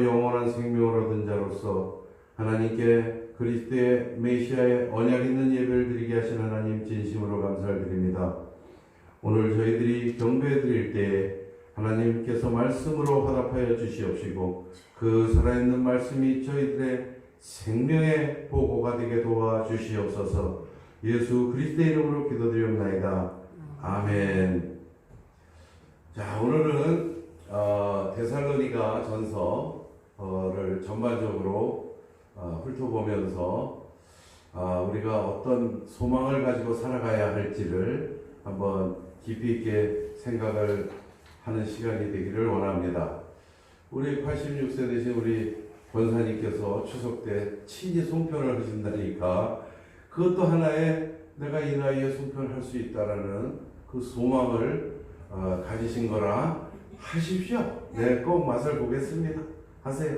믿음으로 영원한 생명을 얻은 자로서 하나님께 그리스도의 메시아의 언약 있는 예배를 드리게 하신 하나님 진심으로 감사를 드립니다. 오늘 저희들이 경배 드릴 때에 하나님께서 말씀으로 화답하여 주시옵시고 그 살아있는 말씀이 저희들의 생명의 보고가 되게 도와주시옵소서. 예수 그리스도의 이름으로 기도드리옵나이다. 아멘. 자, 오늘은 데살로니가 전서를 전반적으로 훑어보면서 우리가 어떤 소망을 가지고 살아가야 할지를 한번 깊이 있게 생각을 하는 시간이 되기를 원합니다. 우리 86세 되신 우리 권사님께서 추석 때 친히 송편을 하신다니까 그것도 하나의 내가 이 나이에 송편을 할 수 있다라는 그 소망을 가지신 거라 하십시오. 네, 꼭 맛을 보겠습니다. 하세요.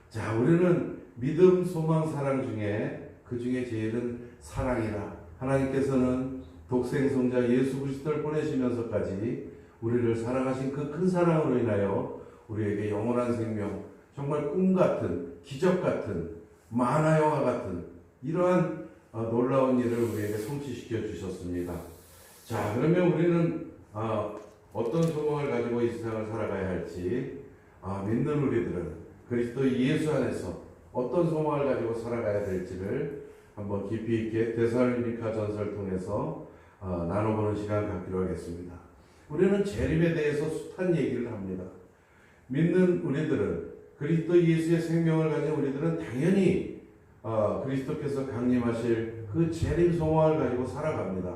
자, 우리는 믿음, 소망, 사랑 중에 그 중에 제일은 사랑이라. 하나님께서는 독생성자 예수 그리스도를 보내시면서까지 우리를 사랑하신 그 큰 사랑으로 인하여 우리에게 영원한 생명, 정말 꿈 같은, 기적 같은, 만화 영화 같은 이러한 놀라운 일을 우리에게 성취시켜 주셨습니다. 자, 그러면 우리는 어떤 소망을 가지고 이 세상을 살아가야 할지, 믿는 우리들은 그리스도 예수 안에서 어떤 소망을 가지고 살아가야 될지를 한번 깊이 있게 데살로니가 전서를 통해서 나눠보는 시간 갖기로 하겠습니다. 우리는 재림에 대해서 숱한 얘기를 합니다. 믿는 우리들은 그리스도 예수의 생명을 가진 우리들은 당연히 그리스도께서 강림하실 그 재림 소망을 가지고 살아갑니다.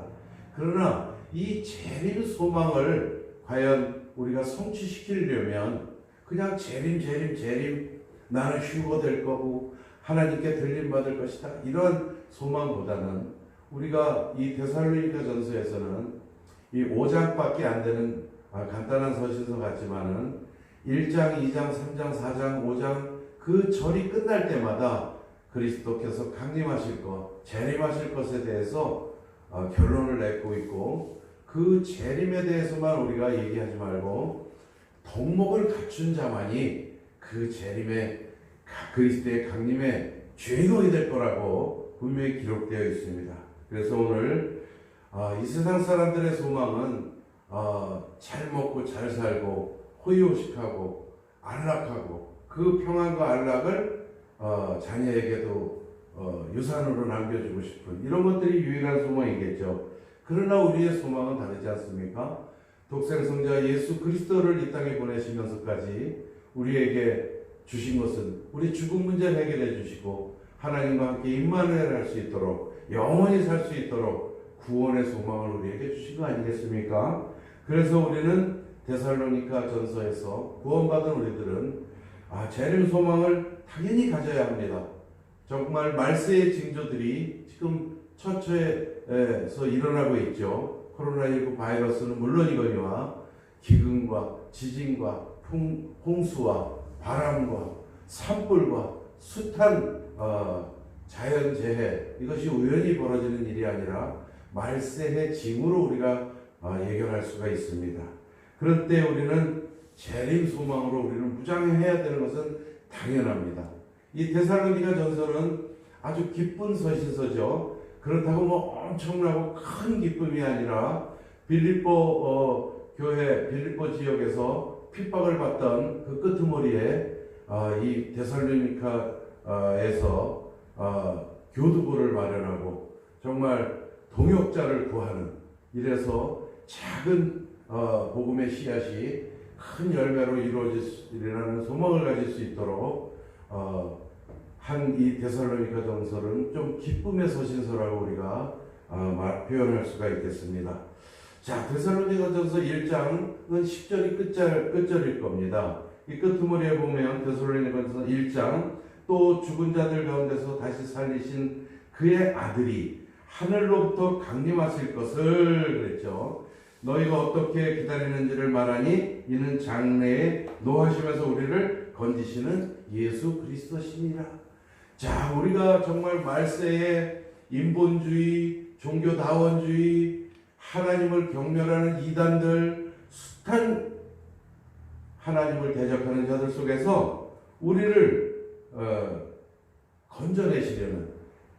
그러나 이 재림 소망을 과연 우리가 성취시키려면 그냥 재림 나는 휴거 될 거고 하나님께 들림받을 것이다 이런 소망보다는 우리가 이 데살로니가 전서에서는 이 5장밖에 안 되는 간단한 서신서 같지만은 1장, 2장, 3장, 4장, 5장 그 절이 끝날 때마다 그리스도께서 강림하실 것, 재림하실 것에 대해서 결론을 내고 있고 그 재림에 대해서만 우리가 얘기하지 말고 덕목을 갖춘 자만이 그 재림의 그리스도의 강림의 주인공이 될 거라고 분명히 기록되어 있습니다. 그래서 오늘 이 세상 사람들의 소망은 잘 먹고 잘 살고 호의호식하고 안락하고 그 평안과 안락을 자녀에게도 유산으로 남겨주고 싶은 이런 것들이 유일한 소망이겠죠. 그러나 우리의 소망은 다르지 않습니까? 독생성자 예수 그리스도를 이 땅에 보내시면서까지 우리에게 주신 것은 우리 죽음 문제를 해결해 주시고 하나님과 함께 임마누엘 할 수 있도록 영원히 살 수 있도록 구원의 소망을 우리에게 주신 거 아니겠습니까? 그래서 우리는 데살로니가 전서에서 구원받은 우리들은 재림 소망을 당연히 가져야 합니다. 정말 말세의 징조들이 지금 처처에서 일어나고 있죠. 코로나19 바이러스는 물론이거니와 기근과 지진과 홍수와 바람과 산불과 숱한 자연재해 이것이 우연히 벌어지는 일이 아니라 말세의 징후로 우리가 예견할 수가 있습니다. 그럴 때 우리는 재림 소망으로 우리는 무장해야 되는 것은 당연합니다. 이 데살로니가 전서는 아주 기쁜 서신서죠. 그렇다고 뭐 엄청나고 큰 기쁨이 아니라 빌립보 교회 빌립보 지역에서 핍박을 받던 그 끄트머리에 이 데살로니가에서 교두보를 마련하고 정말 동역자를 구하는 이래서 작은 복음의 씨앗이 큰 열매로 이루어지리라는 소망을 가질 수 있도록 한 이 데살로니가 전서는 좀 기쁨의 서신서라고 우리가 표현할 수가 있겠습니다. 자, 데살로니가 전서 1장은 10절이 끝절일 겁니다. 이 끄트머리에 보면 데살로니가 전서 1장 또 죽은 자들 가운데서 다시 살리신 그의 아들이 하늘로부터 강림하실 것을 그랬죠. 너희가 어떻게 기다리는지를 말하니 이는 장래에 노하시면서 우리를 건지시는 예수 그리스도시니라. 자, 우리가 정말 말세에 인본주의, 종교다원주의, 하나님을 경멸하는 이단들, 숱한 하나님을 대적하는 자들 속에서 우리를 건져내시려는,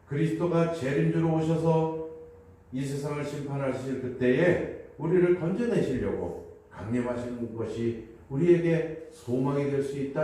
그리스도가 재림주로 오셔서 이 세상을 심판하실 그때에 우리를 건져내시려고 강림하시는 것이 우리에게 소망이 될 수 있다.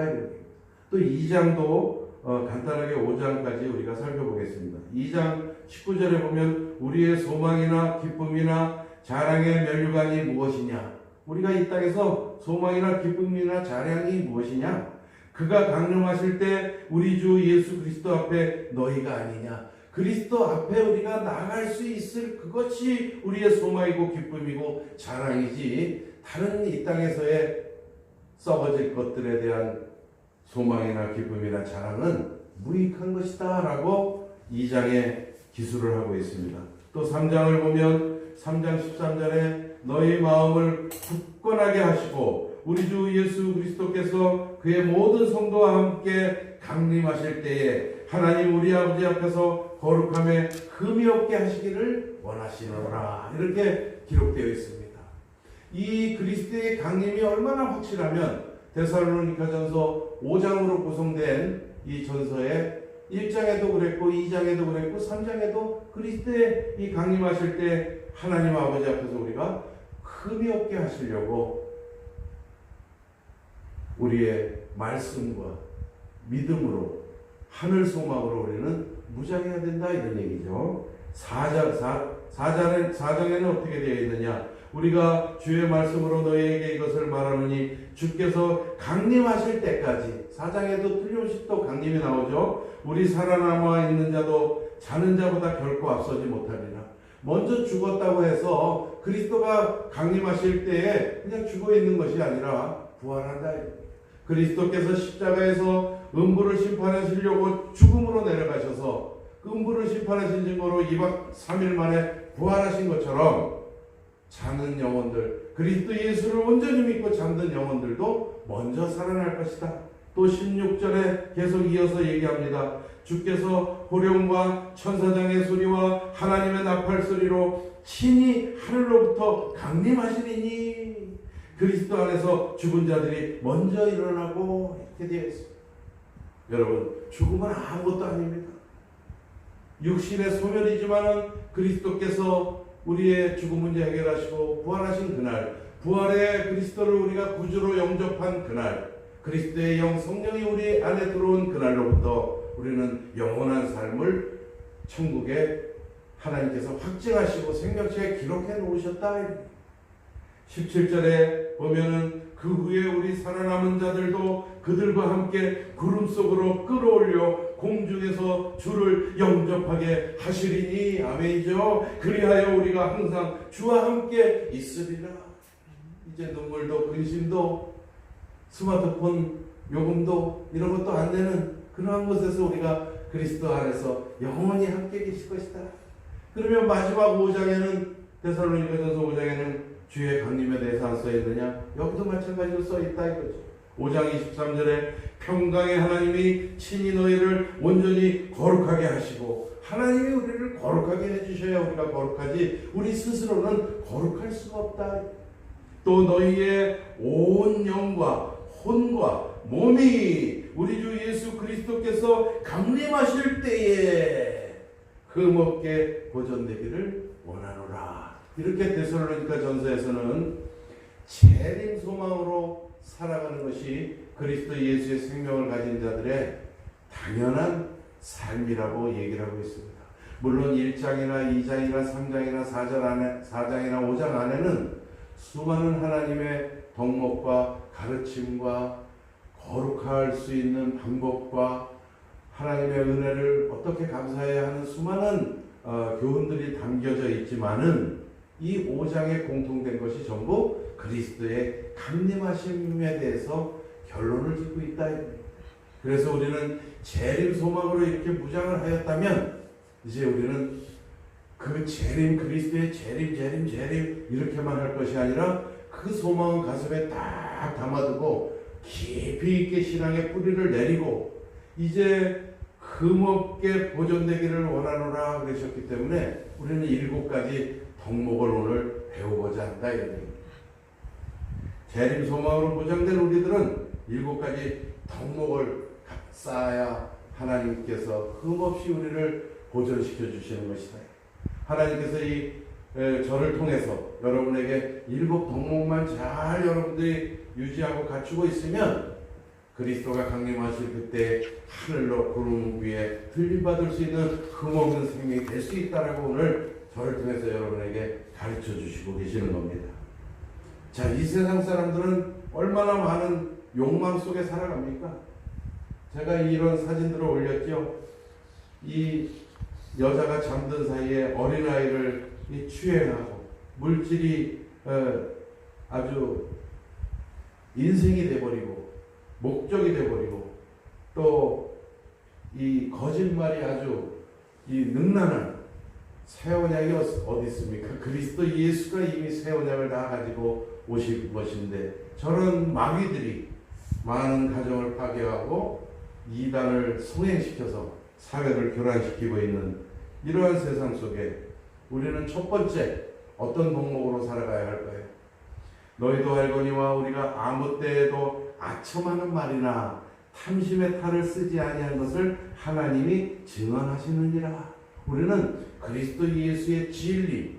또 2장도 간단하게 5장까지 우리가 살펴보겠습니다. 2장 19절에 보면 우리의 소망이나 기쁨이나 자랑의 면류관이 무엇이냐? 우리가 이 땅에서 소망이나 기쁨이나 자랑이 무엇이냐? 그가 강림하실 때 우리 주 예수 그리스도 앞에 너희가 아니냐? 그리스도 앞에 우리가 나갈 수 있을 그것이 우리의 소망이고 기쁨이고 자랑이지, 다른 이 땅에서의 썩어질 것들에 대한 소망이나 기쁨이나 자랑은 무익한 것이다 라고 2장에 기술을 하고 있습니다. 또 3장을 보면 3장 13절에 너희 마음을 굳건하게 하시고 우리 주 예수 그리스도께서 그의 모든 성도와 함께 강림하실 때에 하나님 우리 아버지 앞에서 거룩함에 흠이 없게 하시기를 원하시노라, 이렇게 기록되어 있습니다. 이 그리스도의 강림이 얼마나 확실하면 데살로니가전서 5장으로 구성된 이 전서에 1장에도 그랬고 2장에도 그랬고 3장에도 그리스도의 이 강림하실 때 하나님 아버지 앞에서 우리가 흠이 없게 하시려고 우리의 말씀과 믿음으로 하늘 소망으로 우리는 무장해야 된다, 이런 얘기죠. 4장에는 어떻게 되어 있느냐? 우리가 주의 말씀으로 너희에게 이것을 말하노니 주께서 강림하실 때까지, 4장에도 틀림없이 또 강림이 나오죠. 우리 살아남아 있는 자도 자는 자보다 결코 앞서지 못하리라. 먼저 죽었다고 해서 그리스도가 강림하실 때에 그냥 죽어 있는 것이 아니라 부활한다. 그리스도께서 십자가에서 음부를 심판하시려고 죽음으로 내려가셔서 음부를 심판하신 증거로 2박 3일 만에 부활하신 것처럼 자는 영혼들, 그리스도 예수를 온전히 믿고 잠든 영혼들도 먼저 살아날 것이다. 또 16절에 계속 이어서 얘기합니다. 주께서 호령과 천사장의 소리와 하나님의 나팔 소리로 친히 하늘로부터 강림하시리니 그리스도 안에서 죽은 자들이 먼저 일어나고, 이렇게 되어 있습니다. 여러분, 죽음은 아무것도 아닙니다. 육신의 소멸이지만은 그리스도께서 우리의 죽음 문제 해결하시고 부활하신 그날, 부활의 그리스도를 우리가 구주로 영접한 그날, 그리스도의 영 성령이 우리 안에 들어온 그날로부터 우리는 영원한 삶을 천국에 하나님께서 확증하시고 생명책에 기록해 놓으셨다. 17절에 보면은 그 후에 우리 살아남은 자들도 그들과 함께 구름 속으로 끌어올려 공중에서 주를 영접하게 하시리니, 아멘이죠. 그리하여 우리가 항상 주와 함께 있으리라. 이제 눈물도 근심도 스마트폰 요금도 이런 것도 안 되는 그러한 곳에서 우리가 그리스도 안에서 영원히 함께 계실 것이다. 그러면 마지막 5장에는, 데살로니가전서 5장에는 주의 강림에 대해서 안 써있느냐? 여기도 마찬가지로 써있다 이거죠. 5장 23절에 평강의 하나님이 친히 너희를 온전히 거룩하게 하시고, 하나님이 우리를 거룩하게 해주셔야 우리가 거룩하지 우리 스스로는 거룩할 수가 없다. 또 너희의 온 영과 혼과 몸이 우리 주 예수 그리스도께서 강림하실 때에 흠없게 보존되기를 원하노라. 이렇게 데살로니가 전서에서는 재림 소망으로 살아가는 것이 그리스도 예수의 생명을 가진 자들의 당연한 삶이라고 얘기를 하고 있습니다. 물론 1장이나 2장이나 3장이나 4장이나 5장 안에는 수많은 하나님의 덕목과 가르침과 거룩할 수 있는 방법과 하나님의 은혜를 어떻게 감사해야 하는 수많은 교훈들이 담겨져 있지만은 이 5장에 공통된 것이 전부 그리스도의 강림하심에 대해서 결론을 짓고 있다. 그래서 우리는 재림 소망으로 이렇게 무장을 하였다면 이제 우리는 그 재림, 그리스도의 재림 이렇게만 할 것이 아니라 그 소망은 가슴에 딱 담아두고 깊이 있게 신앙의 뿌리를 내리고 이제 흠없게 보존되기를 원하노라 그러셨기 때문에 우리는 7가지 덕목을 오늘 배우고자 한다 이런 얘기입니다. 재림 소망으로 보장된 우리들은 7가지 덕목을 쌓아야 하나님께서 흠없이 우리를 보존시켜 주시는 것이다. 하나님께서 이 저를 통해서 여러분에게 7 덕목만 잘 여러분들이 유지하고 갖추고 있으면 그리스도가 강림하실 그때 하늘로 구름 위에 들림받을 수 있는 흠없는 생명이 될 수 있다라고 오늘 저를 통해서 여러분에게 가르쳐 주시고 계시는 겁니다. 자, 이 세상 사람들은 얼마나 많은 욕망 속에 살아갑니까? 제가 이런 사진들을 올렸죠. 이 여자가 잠든 사이에 어린아이를 추행하고 물질이 아주 인생이 돼버리고 목적이 돼버리고 또 이 거짓말이 아주 이 능란한 새 언약이 어디 있습니까? 그리스도 예수가 이미 새 언약을 다 가지고 오실 것인데 저런 마귀들이 많은 가정을 파괴하고 이단을 성행시켜서 사회를 교란시키고 있는 이러한 세상 속에 우리는 첫 번째 어떤 덕목으로 살아가야 할까요? 너희도 알거니와 우리가 아무 때에도 아첨하는 말이나 탐심의 탈을 쓰지 아니한 것을 하나님이 증언하시느니라. 우리는 그리스도 예수의 진리,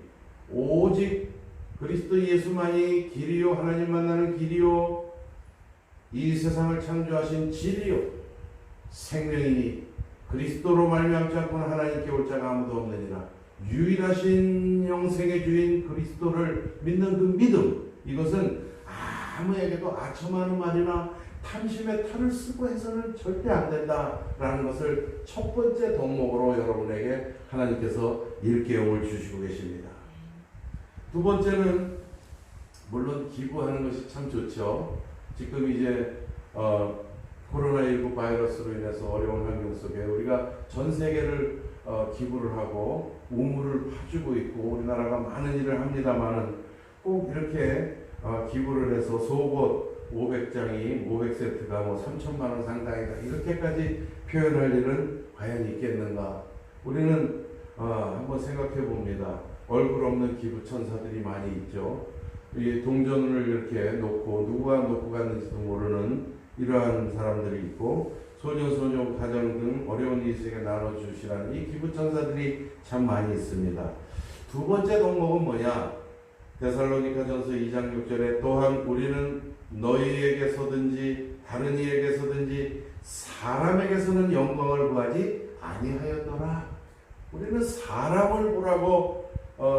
오직 그리스도 예수만이 길이요 하나님 만나는 길이요 이 세상을 창조하신 진리요 생명이니 그리스도로 말미암지 않고는 하나님께 올 자가 아무도 없느니라. 유일하신 영생의 주인 그리스도를 믿는 그 믿음, 이것은 아무에게도 아첨하는 말이나 탐심의 탈을 쓰고 해서는 절대 안 된다라는 것을 첫 번째 덕목으로 여러분에게 하나님께서 일깨움을 주시고 계십니다. 두 번째는 물론 기부하는 것이 참 좋죠. 지금 이제 코로나19 바이러스로 인해서 어려운 환경 속에 우리가 전 세계를 기부를 하고 우물을 파주고 있고 우리나라가 많은 일을 합니다만은 꼭 이렇게 기부를 해서 속옷 500장이 500세트가 뭐 3천만 원 상당이다 이렇게까지 표현할 일은 과연 있겠는가? 우리는 한번 생각해 봅니다. 얼굴 없는 기부 천사들이 많이 있죠. 이 동전을 이렇게 놓고 누가 놓고 갔는지도 모르는 이러한 사람들이 있고 소녀 가정 등 어려운 이들에게 나눠주시라는 이 기부천사들이 참 많이 있습니다. 두 번째 덕목은 뭐냐? 데살로니가전서 2장 6절에 또한 우리는 너희에게서든지 다른 이에게서든지 사람에게서는 영광을 구하지 아니하였더라. 우리는 사람을 보라고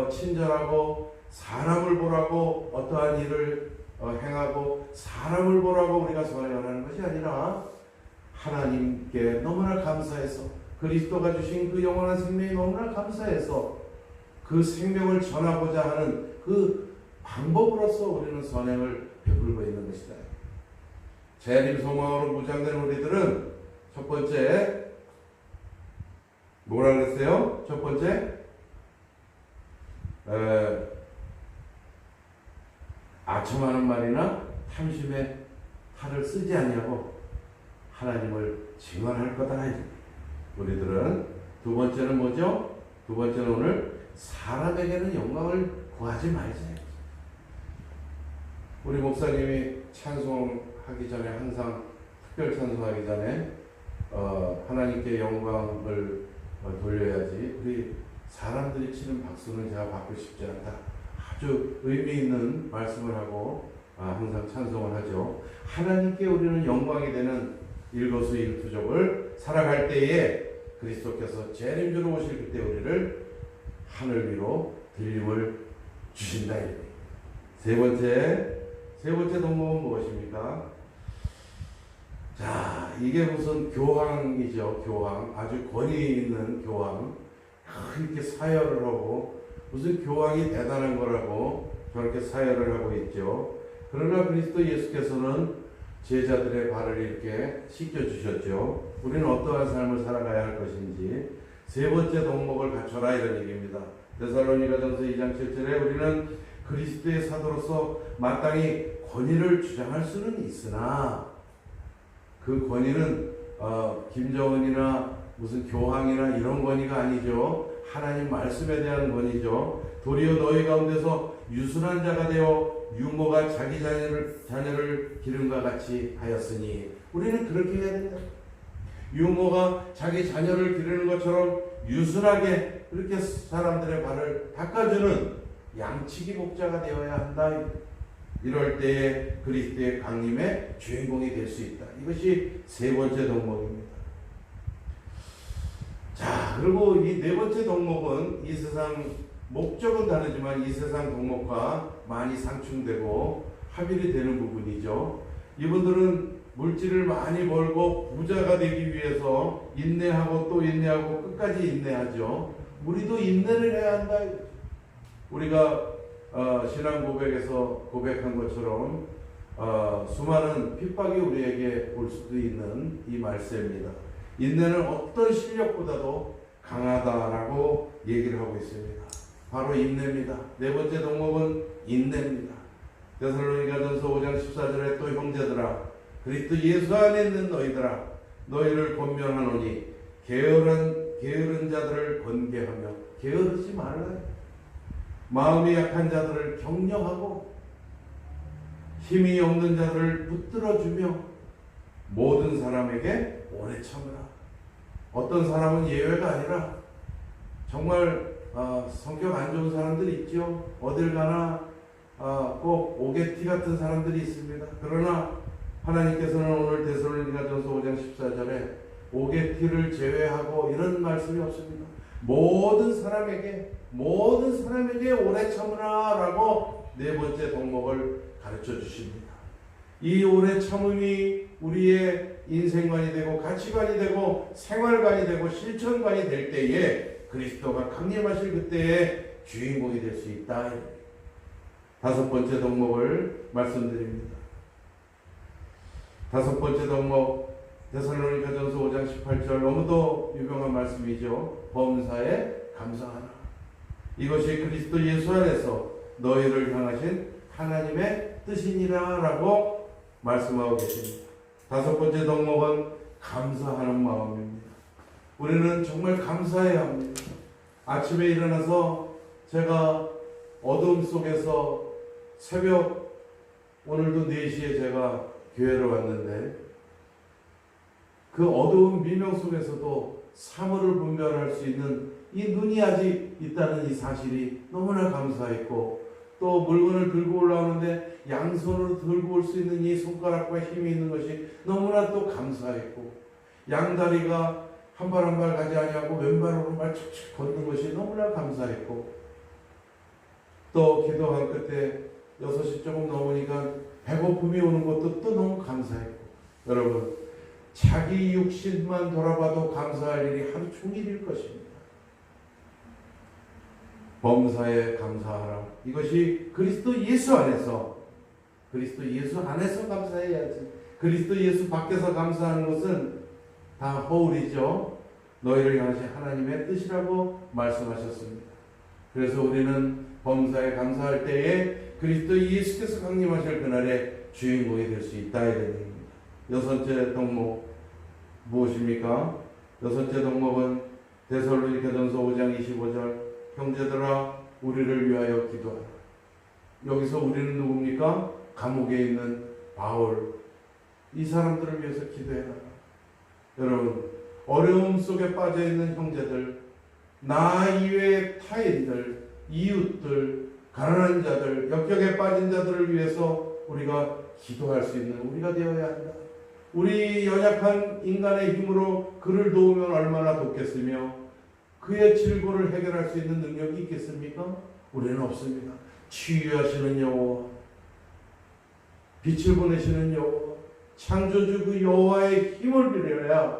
친절하고 사람을 보라고 어떠한 일을 행하고 사람을 보라고 우리가 선행을 하는 것이 아니라 하나님께 너무나 감사해서 그리스도가 주신 그 영원한 생명이 너무나 감사해서 그 생명을 전하고자 하는 그 방법으로서 우리는 선행을 베풀고 있는 것이다. 재림 소망으로 무장된 우리들은 첫 번째 뭐라 그랬어요? 첫 번째 아첨하는 말이나 탐심의 탈을 쓰지 아니하고 하나님을 증언할 거다. 우리들은 두 번째는 뭐죠? 두 번째는 오늘 사람에게는 영광을 구하지 말자. 우리 목사님이 찬송하기 전에 항상 특별 찬송하기 전에 하나님께 영광을 돌려야지 우리 사람들이 치는 박수는 제가 받고 싶지 않다. 아주 의미 있는 말씀을 하고 항상 찬송을 하죠. 하나님께 우리는 영광이 되는 일거수일투족을 살아갈 때에 그리스도께서 재림주로 오실 그때 우리를 하늘 위로 들림을 주신다. 세 번째 덕목은 무엇입니까? 자, 이게 무슨 교황이죠. 교황, 아주 권위 있는 교황, 이렇게 사열을 하고 무슨 교황이 대단한 거라고 저렇게 사열을 하고 있죠. 그러나 그리스도 예수께서는 제자들의 발을 이렇게 씻겨주셨죠. 우리는 어떠한 삶을 살아가야 할 것인지 세 번째 덕목을 갖춰라 이런 얘기입니다. 데살로니가전서 2장 7절에 우리는 그리스도의 사도로서 마땅히 권위를 주장할 수는 있으나 그 권위는 김정은이나 무슨 교황이나 이런 권위가 아니죠. 하나님 말씀에 대한 권위죠. 도리어 너희 가운데서 유순한 자가 되어 유모가 자기 자녀를 기름과 같이 하였으니 우리는 그렇게 해야 된다. 유모가 자기 자녀를 기르는 것처럼 유순하게 그렇게 사람들의 발을 닦아주는 양치기 목자가 되어야 한다. 이럴 때에 그리스도의 강림의 주인공이 될 수 있다. 이것이 세 번째 덕목입니다. 자, 그리고 이 네 번째 덕목은 이 세상 목적은 다르지만 이 세상 덕목과 많이 상충되고 합일이 되는 부분이죠. 이분들은 물질을 많이 벌고 부자가 되기 위해서 인내하고 또 인내하고 끝까지 인내하죠. 우리도 인내를 해야 한다. 우리가 신앙 고백에서 고백한 것처럼 수많은 핍박이 우리에게 올 수도 있는 이 말씀입니다. 인내는 어떤 실력보다도 강하다라고 얘기를 하고 있습니다. 바로 인내입니다. 네 번째 덕목은 인내입니다. 데살로니가전서 5장 14절에 또 형제들아 그리스도 예수 안에 있는 너희들아 너희를 권면하노니 게으른 자들을 권계하며 게으르지 말라. 마음이 약한 자들을 격려하고 힘이 없는 자들을 붙들어주며 모든 사람에게 오래 참으라. 어떤 사람은 예외가 아니라 정말 성격 안 좋은 사람들이 있죠. 어딜 가나 꼭 오게티 같은 사람들이 있습니다. 그러나 하나님께서는 오늘 데살로니가전서 5장 14절에 오게티를 제외하고 이런 말씀이 없습니다. 모든 사람에게 오래 참으라 라고 네 번째 덕목을 가르쳐 주십니다. 이 오래 참음이 우리의 인생관이 되고 가치관이 되고 생활관이 되고 실천관이 될 때에 그리스도가 강림하실 그때에 주인공이 될 수 있다. 다섯 번째 덕목을 말씀드립니다. 다섯 번째 덕목 데살로니가전서 5장 18절 너무도 유명한 말씀이죠. 범사에 감사하라. 이것이 그리스도 예수 안에서 너희를 향하신 하나님의 뜻이니라 라고 말씀하고 계십니다. 다섯 번째 덕목은 감사하는 마음입니다. 우리는 정말 감사해야 합니다. 아침에 일어나서 제가 어둠 속에서 새벽 오늘도 4시에 제가 교회를 왔는데 그 어두운 미명 속에서도 사물을 분별할 수 있는 이 눈이 아직 있다는 이 사실이 너무나 감사했고 또 물건을 들고 올라오는데 양손으로 들고 올 수 있는 이 손가락과 힘이 있는 것이 너무나 또 감사했고 양다리가 한 발 한 발 가지 아니하고 왼발 오른발 척척 걷는 것이 너무나 감사했고 또 기도한 끝에 6시 조금 넘으니까 배고픔이 오는 것도 또 너무 감사했고 여러분 자기 육신만 돌아봐도 감사할 일이 하루 종일일 것입니다. 범사에 감사하라. 이것이 그리스도 예수 안에서 감사해야지. 그리스도 예수 밖에서 감사하는 것은 다 허울이죠. 너희를 향하신 하나님의 뜻이라고 말씀하셨습니다. 그래서 우리는 범사에 감사할 때에 그리스도 예수께서 강림하실 그날에 주인공이 될 수 있다 이런 얘기입니다. 여섯째 덕목 무엇입니까? 여섯째 덕목은 데살로니가전서 5장 25절 형제들아 우리를 위하여 기도하라. 여기서 우리는 누굽니까? 감옥에 있는 바울 이 사람들을 위해서 기도해라. 여러분 어려움 속에 빠져있는 형제들 나 이외의 타인들 이웃들 가난한 자들 역경에 빠진 자들을 위해서 우리가 기도할 수 있는 우리가 되어야 한다. 우리 연약한 인간의 힘으로 그를 도우면 얼마나 돕겠으며 그의 질고를 해결할 수 있는 능력이 있겠습니까? 우리는 없습니다. 치유하시는 여호와 빛을 보내시는 여호와 창조주 그 여호와의 힘을 빌려야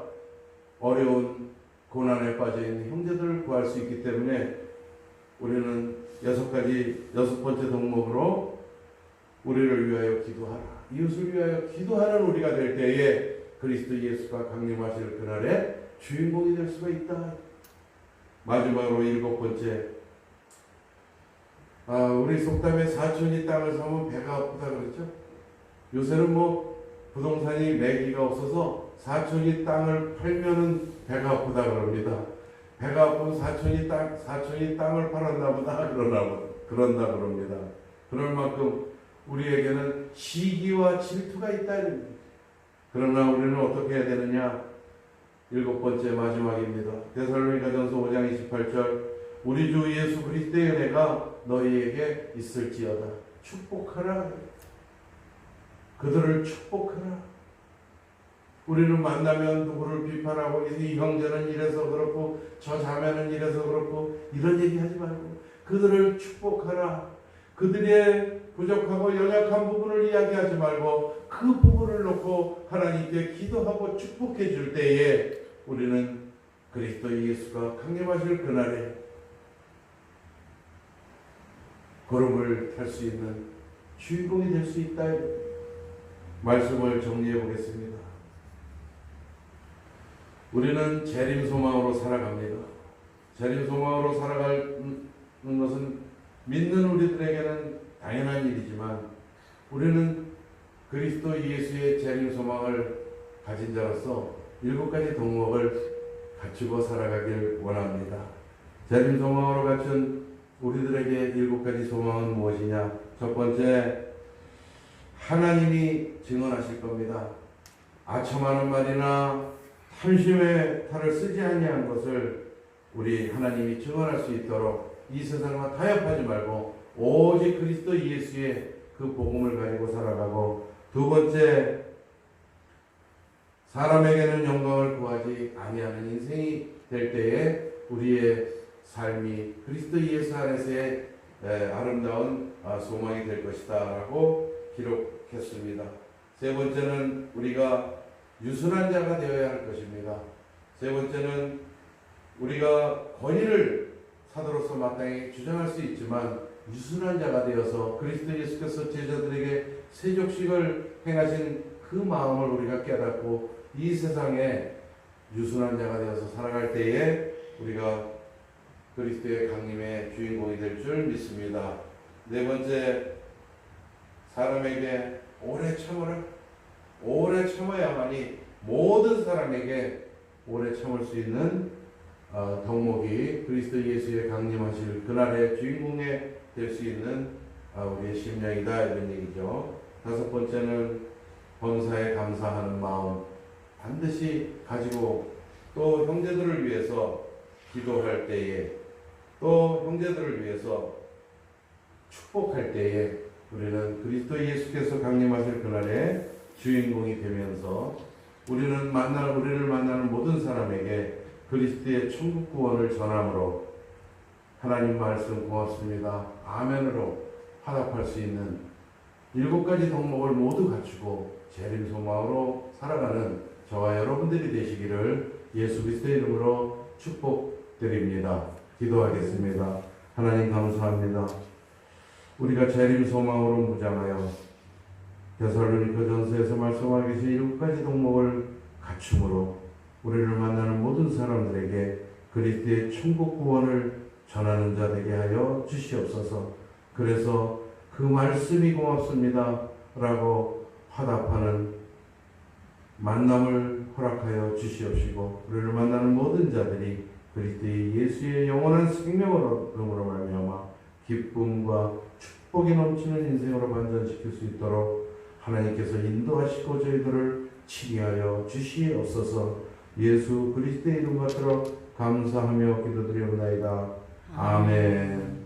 어려운 고난에 빠져있는 형제들을 구할 수 있기 때문에 우리는 여섯 번째 덕목으로 우리를 위하여 기도하라. 이웃을 위하여 기도하는 우리가 될 때에 그리스도 예수가 강림하실 그날에 주인공이 될 수가 있다. 마지막으로 일곱 번째 우리 속담에 사촌이 땅을 사면 배가 아프다 그랬죠. 요새는 부동산이 매기가 없어서 사촌이 땅을 팔면은 배가 아프다 그럽니다. 배가 아프면 사촌이 땅을 팔았나 보다 그런다 그럽니다. 그럴 만큼 우리에게는 시기와 질투가 있다. 그러나 우리는 어떻게 해야 되느냐? 7번째 마지막입니다. 데살로니가전서 5장 28절 우리 주 예수 그리스도의 은혜가 너희에게 있을지어다. 축복하라. 그들을 축복하라. 우리는 만나면 누구를 비판하고 이 형제는 이래서 그렇고 저 자매는 이래서 그렇고 이런 얘기하지 말고 그들을 축복하라. 그들의 부족하고 연약한 부분을 이야기하지 말고 그 부분을 놓고 하나님께 기도하고 축복해 줄 때에 우리는 그리스도 예수가 강림하실 그날에 걸음을 탈 수 있는 주인공이 될 수 있다. 말씀을 정리해 보겠습니다. 우리는 재림 소망으로 살아갑니다. 재림 소망으로 살아가는 것은 믿는 우리들에게는 당연한 일이지만 우리는 그리스도 예수의 재림 소망을 가진 자로서 7가지 덕목을 갖추고 살아가길 원합니다. 재림 소망으로 갖춘 우리들에게 7가지 소망은 무엇이냐? 첫 번째, 하나님이 증언하실 겁니다. 아첨하는 말이나 탐심의 탈을 쓰지 아니한 것을 우리 하나님이 증언할 수 있도록 이 세상과 타협하지 말고 오직 그리스도 예수의 그 복음을 가지고 살아가고, 두 번째, 사람에게는 영광을 구하지 아니하는 인생이 될 때에 우리의 삶이 그리스도 예수 안에서의 아름다운 소망이 될 것이다 라고 기록했습니다. 세 번째는 우리가 유순한 자가 되어야 할 것입니다. 세 번째는 우리가 권위를 사도로서 마땅히 주장할 수 있지만 유순한 자가 되어서 그리스도 예수께서 제자들에게 세족식을 행하신 그 마음을 우리가 깨닫고 이 세상에 유순한 자가 되어서 살아갈 때에 우리가 그리스도의 강림의 주인공이 될 줄 믿습니다. 네 번째, 사람에게 오래 참으라. 오래 참아야만이 모든 사람에게 오래 참을 수 있는 덕목이 그리스도 예수의 강림하실 그날의 주인공이 될 수 있는 우리의 심령이다, 이런 얘기죠. 다섯 번째는 범사에 감사하는 마음 반드시 가지고, 또 형제들을 위해서 기도할 때에, 또 형제들을 위해서 축복할 때에 우리는 그리스도 예수께서 강림하실 그날에 주인공이 되면서 우리를 만나는 모든 사람에게 그리스도의 천국 구원을 전함으로 하나님 말씀 고맙습니다, 아멘으로 화답할 수 있는 7가지 덕목을 모두 갖추고 재림 소망으로 살아가는 저와 여러분들이 되시기를 예수 그리스도의 이름으로 축복드립니다. 기도하겠습니다. 하나님 감사합니다. 우리가 재림 소망으로 무장하여 데살로니가전서에서 말씀하고 계신 7가지 덕목을 갖춤으로 우리를 만나는 모든 사람들에게 그리스도의 천국 구원을 전하는 자 되게 하여 주시옵소서. 그래서 그 말씀이 고맙습니다 라고 화답하는 만남을 허락하여 주시옵시고, 우리를 만나는 모든 자들이 그리스도의 예수의 영원한 생명으로 말미암아 기쁨과 축복이 넘치는 인생으로 반전시킬 수 있도록 하나님께서 인도하시고 저희들을 치리하여 주시옵소서. 예수 그리스도의 이름 받들어 감사하며 기도드리옵나이다. 아멘.